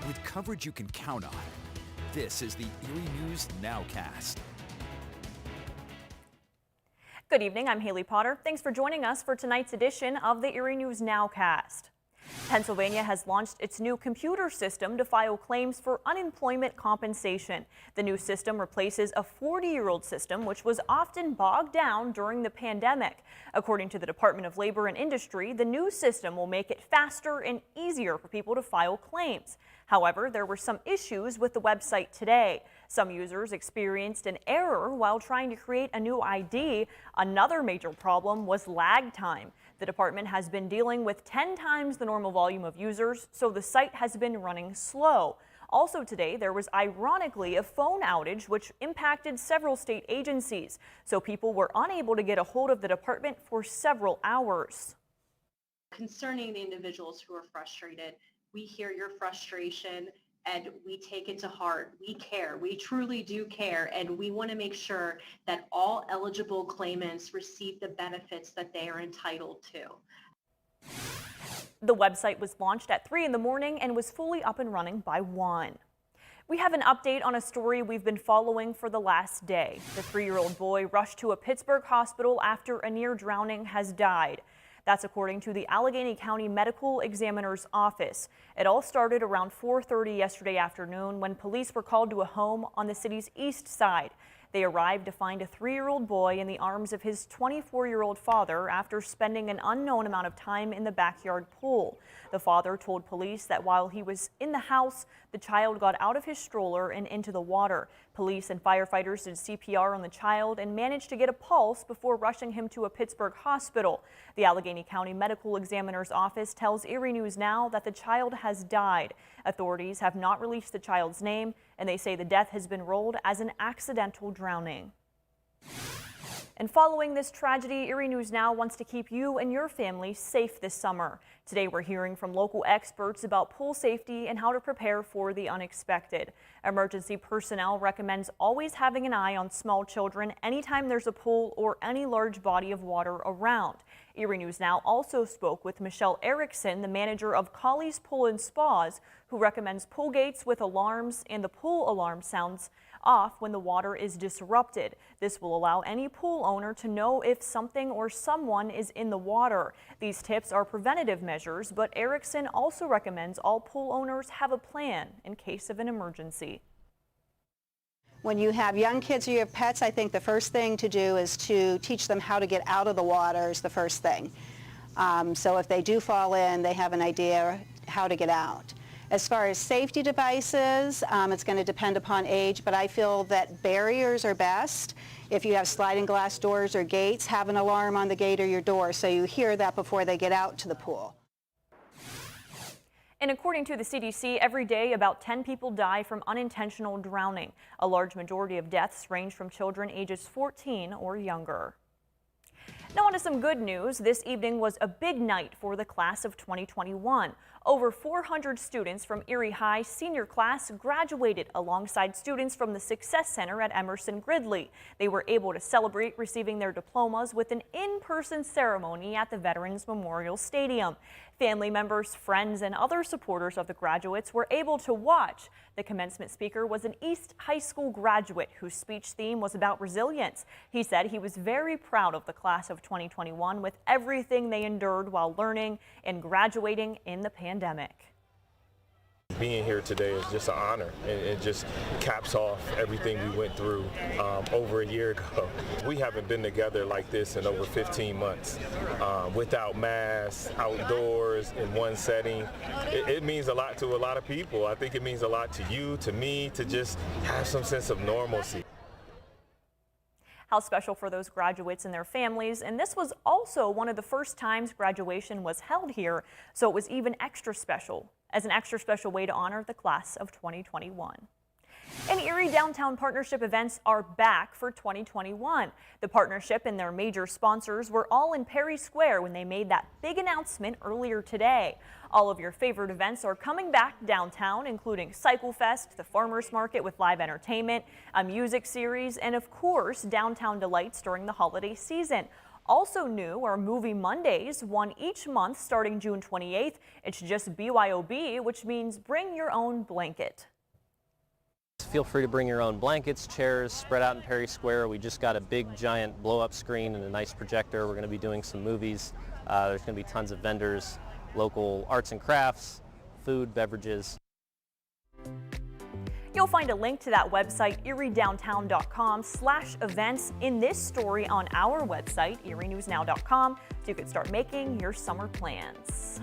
with coverage you can count on. This is the Erie News NOWCAST. Good evening, I'm Haley Potter. Thanks for joining us for tonight's edition of the Erie News NOWCAST. Pennsylvania has launched its new computer system to file claims for unemployment compensation. The new system replaces a 40-year-old system which was often bogged down during the pandemic. According to the Department of Labor and Industry, the new system will make it faster and easier for people to file claims. However, there were some issues with the website today. Some users experienced an error while trying to create a new ID. Another major problem was lag time. The department has been dealing with 10 times the normal volume of users, so the site has been running slow. Also today, there was ironically a phone outage which impacted several state agencies, so people were unable to get a hold of the department for several hours. Concerning the individuals who are frustrated, we hear your frustration and we take it to heart. We care. We truly do care, and we want to make sure that all eligible claimants receive the benefits that they are entitled to. The website was launched at 3 in the morning and was fully up and running by 1. We have an update on a story we've been following for the last day. The 3-year-old boy rushed to a Pittsburgh hospital after a near drowning has died. That's according to the Allegheny County Medical Examiner's Office. It all started around 4:30 yesterday afternoon when police were called to a home on the city's east side. They arrived to find a 3-year-old boy in the arms of his 24-year-old father after spending an unknown amount of time in the backyard pool. The father told police that while he was in the house, the child got out of his stroller and into the water. Police and firefighters did CPR on the child and managed to get a pulse before rushing him to a Pittsburgh hospital. The Allegheny County Medical Examiner's Office tells Erie News Now that the child has died. Authorities have not released the child's name, and they say the death has been rolled as an accidental drowning. And following this tragedy, Erie News Now wants to keep you and your family safe this summer. Today we're hearing from local experts about pool safety and how to prepare for the unexpected. Emergency personnel recommends always having an eye on small children anytime there's a pool or any large body of water around. Erie News Now also spoke with Michelle Erickson, the manager of Colley's Pool and Spas, who recommends pool gates with alarms and the pool alarm sounds off when the water is disrupted. This will allow any pool owner to know if something or someone is in the water. These tips are preventative measures, but Erickson also recommends all pool owners have a plan in case of an emergency. When you have young kids or you have pets, I think the first thing to do is to teach them how to get out of the water is the first thing. So if they do fall in, they have an idea how to get out. As far as safety devices, it's going to depend upon age, but I feel that barriers are best. If you have sliding glass doors or gates, have an alarm on the gate or your door so you hear that before they get out to the pool. And according to the CDC, every day about 10 people die from unintentional drowning. A large majority of deaths range from children ages 14 or younger. Now on to some good news. This evening was a big night for the class of 2021. Over 400 students from Erie High senior class graduated alongside students from the Success Center at Emerson Gridley. They were able to celebrate receiving their diplomas with an in-person ceremony at the Veterans Memorial Stadium. Family members, friends, and other supporters of the graduates were able to watch. The commencement speaker was an East High School graduate whose speech theme was about resilience. He said he was very proud of the class of 2021 with everything they endured while learning and graduating in the pandemic. Being here today is just an honor. It just caps off everything we went through over a year ago. We haven't been together like this in over 15 months. Without masks, outdoors, in one setting. It means a lot to a lot of people. I think it means a lot to you, to me, to just have some sense of normalcy. How special for those graduates and their families, and this was also one of the first times graduation was held here, so it was even extra special, as an extra special way to honor the class of 2021. And Erie Downtown Partnership events are back for 2021. The partnership and their major sponsors were all in Perry Square when they made that big announcement earlier today. All of your favorite events are coming back downtown, including Cycle Fest, the Farmers Market with live entertainment, a music series, and of course, downtown delights during the holiday season. Also new are Movie Mondays, one each month starting June 28th. It's just BYOB, which means bring your own blanket. Feel free to bring your own blankets, chairs, spread out in Perry Square. We just got a big giant blow-up screen and a nice projector. We're going to be doing some movies. There's going to be tons of vendors, local arts and crafts, food, beverages. You'll find a link to that website, eriedowntown.com/events, in this story on our website, erienewsnow.com, so you can start making your summer plans.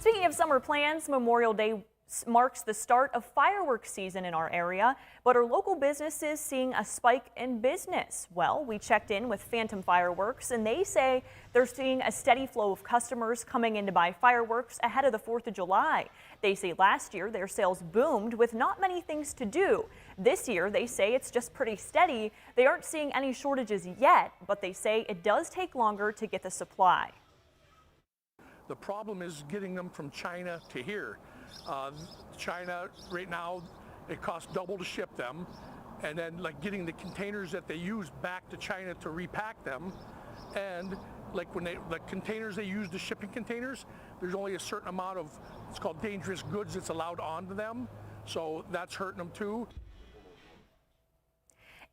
Speaking of summer plans, Memorial Day marks the start of fireworks season in our area, but are local businesses seeing a spike in business? Well, we checked in with Phantom Fireworks, and they say they're seeing a steady flow of customers coming in to buy fireworks ahead of the 4th of July. They say last year their sales boomed with not many things to do. This year, they say it's just pretty steady. They aren't seeing any shortages yet, but they say it does take longer to get the supply. The problem is getting them from China to here. China right now, it costs double to ship them, and then like getting the containers that they use back to China to repack them, and like when the containers they use, the shipping containers, there's only a certain amount of, it's called dangerous goods that's allowed onto them, so that's hurting them too.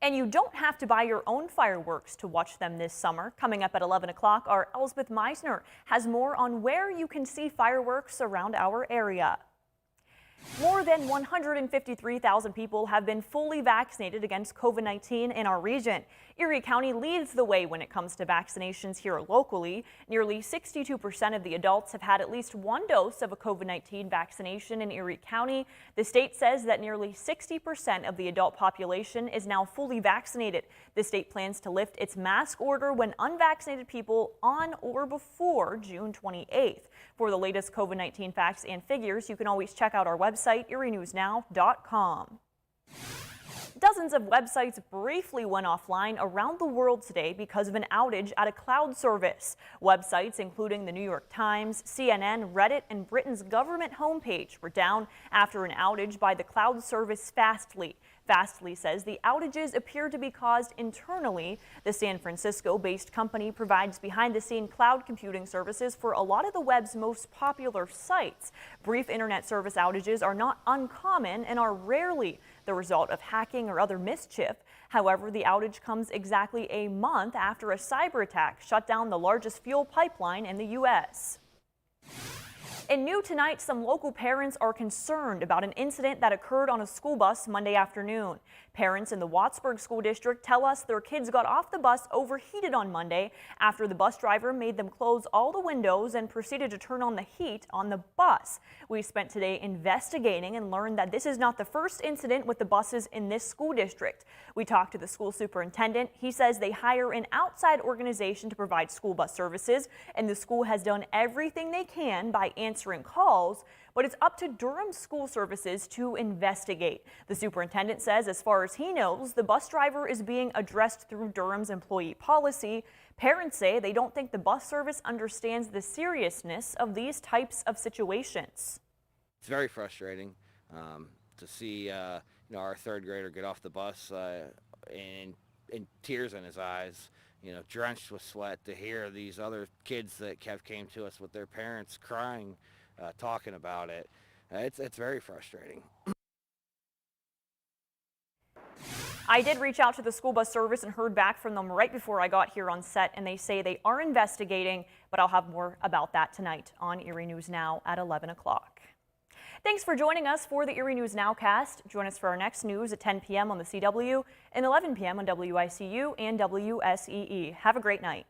And you don't have to buy your own fireworks to watch them this summer. Coming up at 11 o'clock, our Elspeth Meisner has more on where you can see fireworks around our area. More than 153,000 people have been fully vaccinated against COVID-19 in our region. Erie County leads the way when it comes to vaccinations here locally. Nearly 62% of the adults have had at least one dose of a COVID-19 vaccination in Erie County. The state says that nearly 60% of the adult population is now fully vaccinated. The state plans to lift its mask order when unvaccinated people on or before June 28th. For the latest COVID-19 facts and figures, you can always check out our website, erienewsnow.com. Dozens of websites briefly went offline around the world today because of an outage at a cloud service. Websites including the New York Times, CNN, Reddit, and Britain's government homepage were down after an outage by the cloud service Fastly. Fastly says the outages appear to be caused internally. The San Francisco-based company provides behind-the-scene cloud computing services for a lot of the web's most popular sites. Brief internet service outages are not uncommon and are rarely the result of hacking or other mischief. However, the outage comes exactly a month after a cyber attack shut down the largest fuel pipeline in the U.S. And new tonight, some local parents are concerned about an incident that occurred on a school bus Monday afternoon. Parents in the Wattsburg School District tell us their kids got off the bus overheated on Monday after the bus driver made them close all the windows and proceeded to turn on the heat on the bus. We spent today investigating and learned that this is not the first incident with the buses in this school district. We talked to the school superintendent. He says they hire an outside organization to provide school bus services, and the school has done everything they can by answering calls, but it's up to Durham School Services to investigate. The superintendent says as far as he knows, the bus driver is being addressed through Durham's employee policy. Parents say they don't think the bus service understands the seriousness of these types of situations. It's very frustrating to see our third grader get off the bus and tears in his eyes, drenched with sweat, to hear these other kids that came to us with their parents crying, talking about it. It's very frustrating. I did reach out to the school bus service and heard back from them right before I got here on set, and they say they are investigating, but I'll have more about that tonight on Erie News Now at 11 o'clock. Thanks for joining us for the Erie News Nowcast. Join us for our next news at 10 p.m. on the CW and 11 p.m. on WICU and WSEE. Have a great night.